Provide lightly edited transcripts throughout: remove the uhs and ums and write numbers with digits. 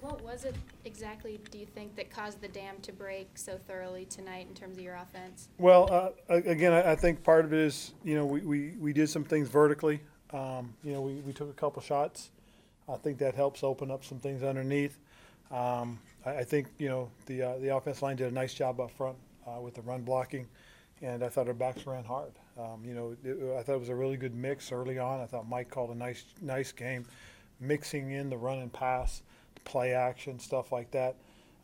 What was it exactly, do you think, that caused the dam to break so thoroughly tonight in terms of your offense? Well, again, I think part of it is, we did some things vertically. We took a couple shots. I think that helps open up some things underneath. I think, the offense line did a nice job up front with the run blocking, and I thought our backs ran hard. I thought it was a really good mix early on. I thought Mike called a nice game, mixing in the run and pass, play action, stuff like that.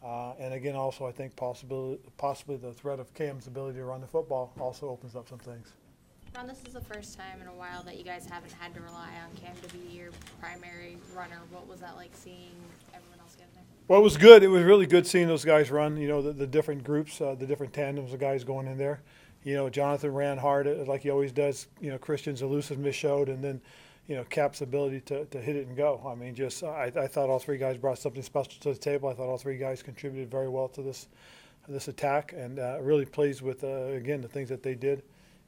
And again, also I think possibly the threat of Cam's ability to run the football also opens up some things. Ron, this is the first time in a while that you guys haven't had to rely on Cam to be your primary runner. What was that like seeing everyone else get in there? Well, it was good. It was really good seeing those guys run. The different groups, the different tandems of guys going in there. Jonathan ran hard like he always does. Christian's elusiveness showed, and then Cap's ability to hit it and go. I mean, I thought all three guys brought something special to the table. I thought all three guys contributed very well to this attack, and really pleased with again the things that they did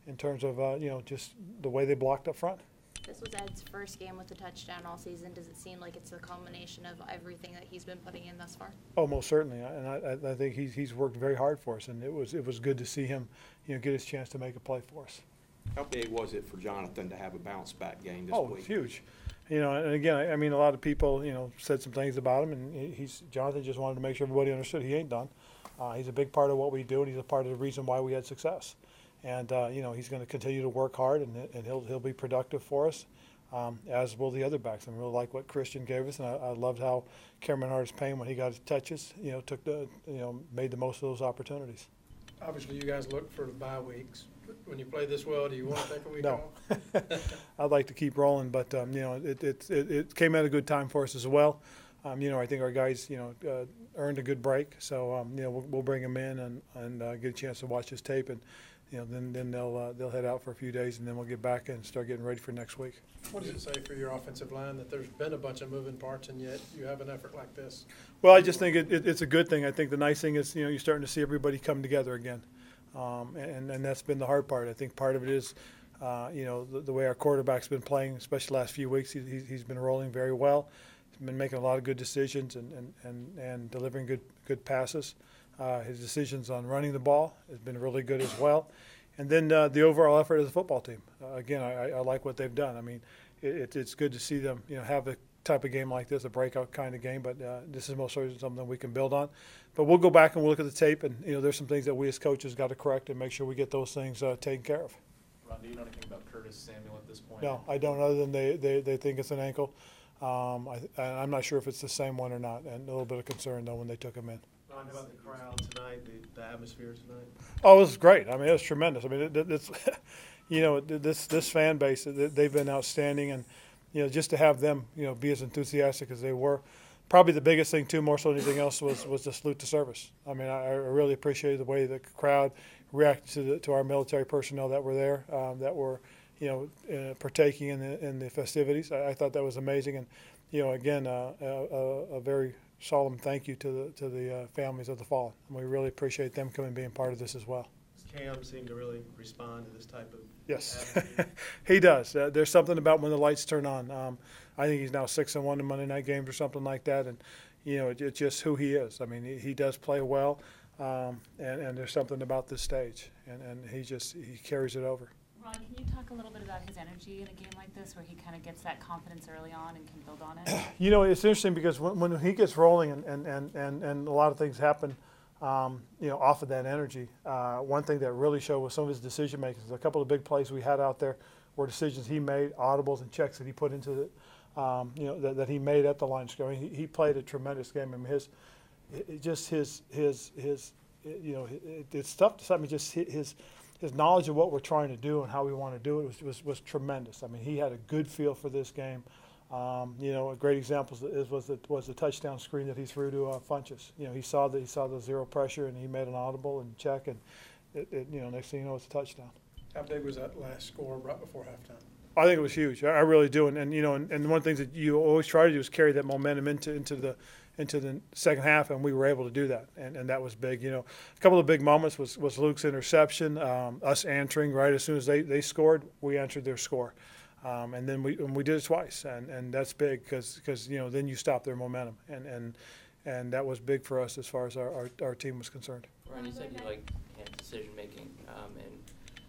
in terms of just the way they blocked up front. This was Ed's first game with a touchdown all season. Does it seem like it's a culmination of everything that he's been putting in thus far? Oh, most certainly, and I think he's worked very hard for us, and it was good to see him get his chance to make a play for us. How big was it for Jonathan to have a bounce back game this week? Oh, it's huge. And again, I mean, a lot of people, said some things about him, and Jonathan just wanted to make sure everybody understood he ain't done. He's a big part of what we do, and he's a part of the reason why we had success. And he's going to continue to work hard, and he'll be productive for us, as will the other backs. I really like what Christian gave us, and I loved how Cameron Hardis-Payne, when he got his touches, made the most of those opportunities. Obviously, you guys look for the bye weeks. When you play this well, do you want to take a week No. off? I'd like to keep rolling, but it came at a good time for us as well. I think our guys earned a good break, so we'll bring them in and get a chance to watch this tape, and then they'll head out for a few days, and then we'll get back and start getting ready for next week. What does it say for your offensive line that there's been a bunch of moving parts and yet you have an effort like this? Well, I just think it's a good thing. I think the nice thing is you're starting to see everybody come together again, and that's been the hard part. I think part of it is the way our quarterback's been playing, especially the last few weeks. He's been rolling very well. He's been making a lot of good decisions and delivering good passes. His decisions on running the ball has been really good as well. And then the overall effort of the football team. Again, I like what they've done. I mean, it's good to see them have a type of game like this, a breakout kind of game, but this is most certainly something we can build on. But we'll go back and we'll look at the tape, and there's some things that we as coaches got to correct and make sure we get those things taken care of. Ron, do you know anything about Curtis Samuel at this point? No, I don't, other than they think it's an ankle. I'm not sure if it's the same one or not, and a little bit of concern, though, when they took him in. Ron, how about the crowd tonight, the atmosphere tonight? Oh, it was great. I mean, it was tremendous. I mean, this fan base, they've been outstanding, and just to have them be as enthusiastic as they were. Probably the biggest thing too, more so than anything else, was the salute to service. I mean, I really appreciated the way the crowd reacted to our military personnel that were there, that were partaking in the festivities. I thought that was amazing, and again, a very solemn thank you to the families of the fallen. And we really appreciate them coming and being part of this as well. Does Cam seem to really respond to this type of Yes, he does. There's something about when the lights turn on. I think he's now 6-1 in Monday night games or something like that, and it's just who he is. I mean, he does play well, and there's something about this stage, and he carries it over. Ron, can you talk a little bit about his energy in a game like this, where he kind of gets that confidence early on and can build on it? It's interesting because when he gets rolling and a lot of things happen, off of that energy. One thing that really showed was some of his decision making. A couple of big plays we had out there were decisions he made, audibles and checks that he put into the, that he made at the line of scrimmage. He played a tremendous game. I mean, it's tough to say. I mean, just his knowledge of what we're trying to do and how we want to do it was tremendous. I mean, he had a good feel for this game. A great example was the touchdown screen that he threw to Funchess. He saw the zero pressure, and he made an audible and check, and next thing you know, it's a touchdown. How big was that last score right before halftime? I think it was huge. I really do, and one of the things that you always try to do is carry that momentum into the second half, and we were able to do that, and that was big. A couple of big moments was Luke's interception, us answering right as soon as they scored, we answered their score. And then we did it twice, and that's big because then you stop their momentum, and that was big for us as far as our team was concerned. Ron, you said you like decision making and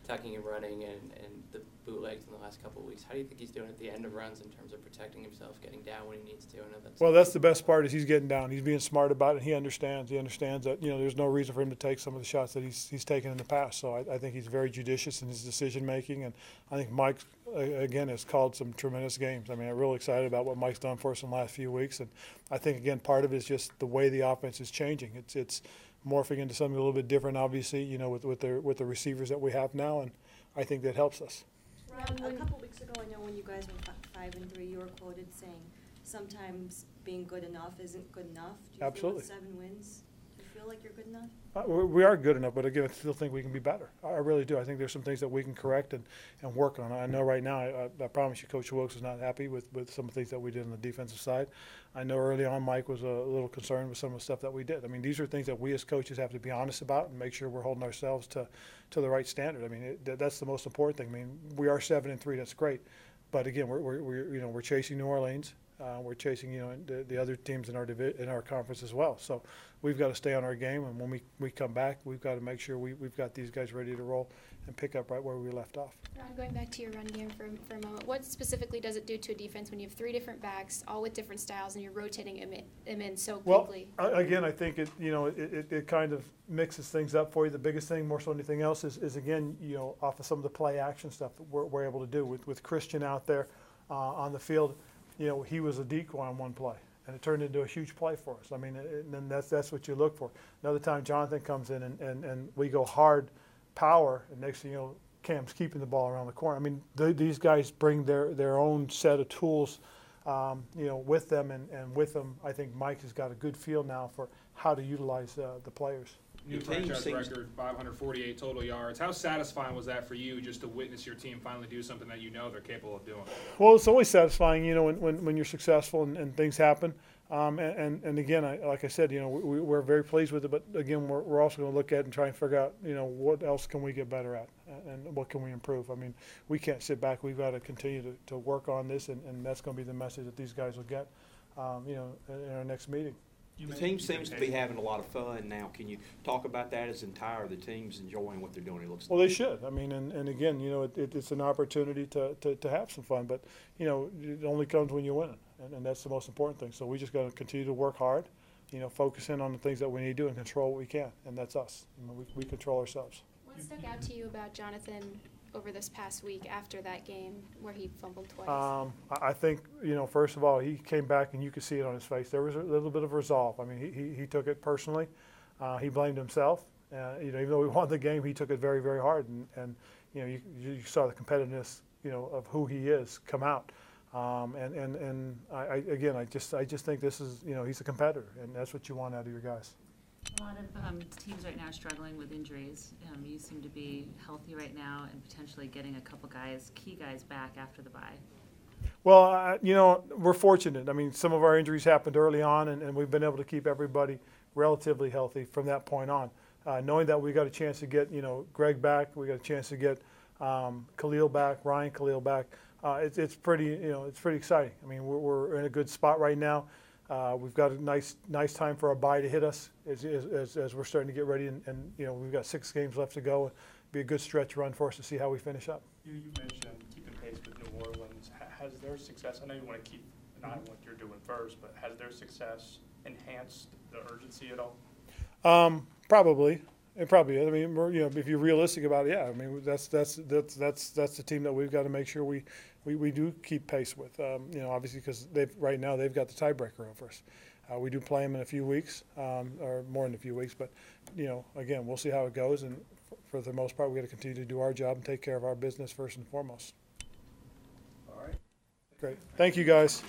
tucking and running and the bootlegs in the last couple of weeks. How do you think he's doing at the end of runs in terms of protecting himself, getting down when he needs to? I know That's the best part is he's getting down. He's being smart about it. He understands. He understands that there's no reason for him to take some of the shots that he's taken in the past. So I think he's very judicious in his decision making, and I think Mike again has called some tremendous games. I mean, I'm really excited about what Mike's done for us in the last few weeks, and I think again part of it is just the way the offense is changing. It's morphing into something a little bit different, obviously, with the receivers that we have now, and I think that helps us. Ron, a couple weeks ago, I know when you guys were 5-3, you were quoted saying sometimes being good enough isn't good enough. Do you Absolutely. feel with 7 wins, do you feel like you're good enough? We are good enough, but again, I still think we can be better. I really do. I think there's some things that we can correct and work on. I know right now, I promise you, Coach Wilkes is not happy with some of the things that we did on the defensive side. I know early on Mike was a little concerned with some of the stuff that we did. I mean, these are things that we as coaches have to be honest about and make sure we're holding ourselves to the right standard. I mean, that's the most important thing. I mean, we are 7-3. That's great, but again, we're chasing New Orleans. We're chasing the other teams in our conference as well. So we've got to stay on our game, and when we come back, we've got to make sure we've got these guys ready to roll and pick up right where we left off. Ron, going back to your run game for a moment, what specifically does it do to a defense when you have 3 different backs, all with different styles, and you're rotating them in so quickly? Well, again, I think it kind of mixes things up for you. The biggest thing, more so than anything else, is again, off of some of the play action stuff that we're able to do with Christian out there on the field. He was a decoy on one play, and it turned into a huge play for us. I mean, and that's what you look for. Another time, Jonathan comes in, and we go hard power, and next thing you know, Cam's keeping the ball around the corner. I mean, these guys bring their own set of tools, with them, and with them, I think Mike has got a good feel now for how to utilize the players. New franchise record, 548 total yards. How satisfying was that for you just to witness your team finally do something that they're capable of doing? Well, it's always satisfying, when you're successful and things happen. And again, like I said, we're very pleased with it. But again, we're also going to look at and try and figure out, what else can we get better at and what can we improve. I mean, we can't sit back. We've got to continue to work on this, and that's going to be the message that these guys will get, in our next meeting. The team seems to be having a lot of fun now. Can you talk about that as entire? The team's enjoying what they're doing, it looks like. Well, they should. I mean, and again, it's an opportunity to have some fun. But, it only comes when you win it, and that's the most important thing. So we just got to continue to work hard, focus in on the things that we need to do and control what we can, and that's us. We control ourselves. What stuck out to you about Jonathan over this past week after that game where he fumbled twice? I think, first of all, he came back and you could see it on his face. There was a little bit of resolve. I mean, he took it personally. He blamed himself. Even though we won the game, he took it very, very hard. And you saw the competitiveness, of who he is come out. I just think this is, he's a competitor, and that's what you want out of your guys. A lot of teams right now are struggling with injuries. You seem to be healthy right now and potentially getting a couple key guys back after the bye. Well, we're fortunate. I mean, some of our injuries happened early on, and we've been able to keep everybody relatively healthy from that point on. Knowing that we got a chance to get, Greg back, we got a chance to get Khalil back, Ryan Khalil back. It's pretty exciting. I mean, we're in a good spot right now. We've got a nice time for our bye to hit us as we're starting to get ready, and we've got 6 games left to go. It'll be a good stretch run for us to see how we finish up. You mentioned keeping pace with New Orleans. Has their success, I know you want to keep an eye on what you're doing first, but has their success enhanced the urgency at all? Probably. It probably is. I mean, if you're realistic about it, yeah. I mean, that's the team that we've got to make sure we do keep pace with. Obviously because right now they've got the tiebreaker over us. We do play them in a few weeks, or more in a few weeks. But again, we'll see how it goes. And for the most part, we got to continue to do our job and take care of our business first and foremost. All right. Great. Thank you, guys.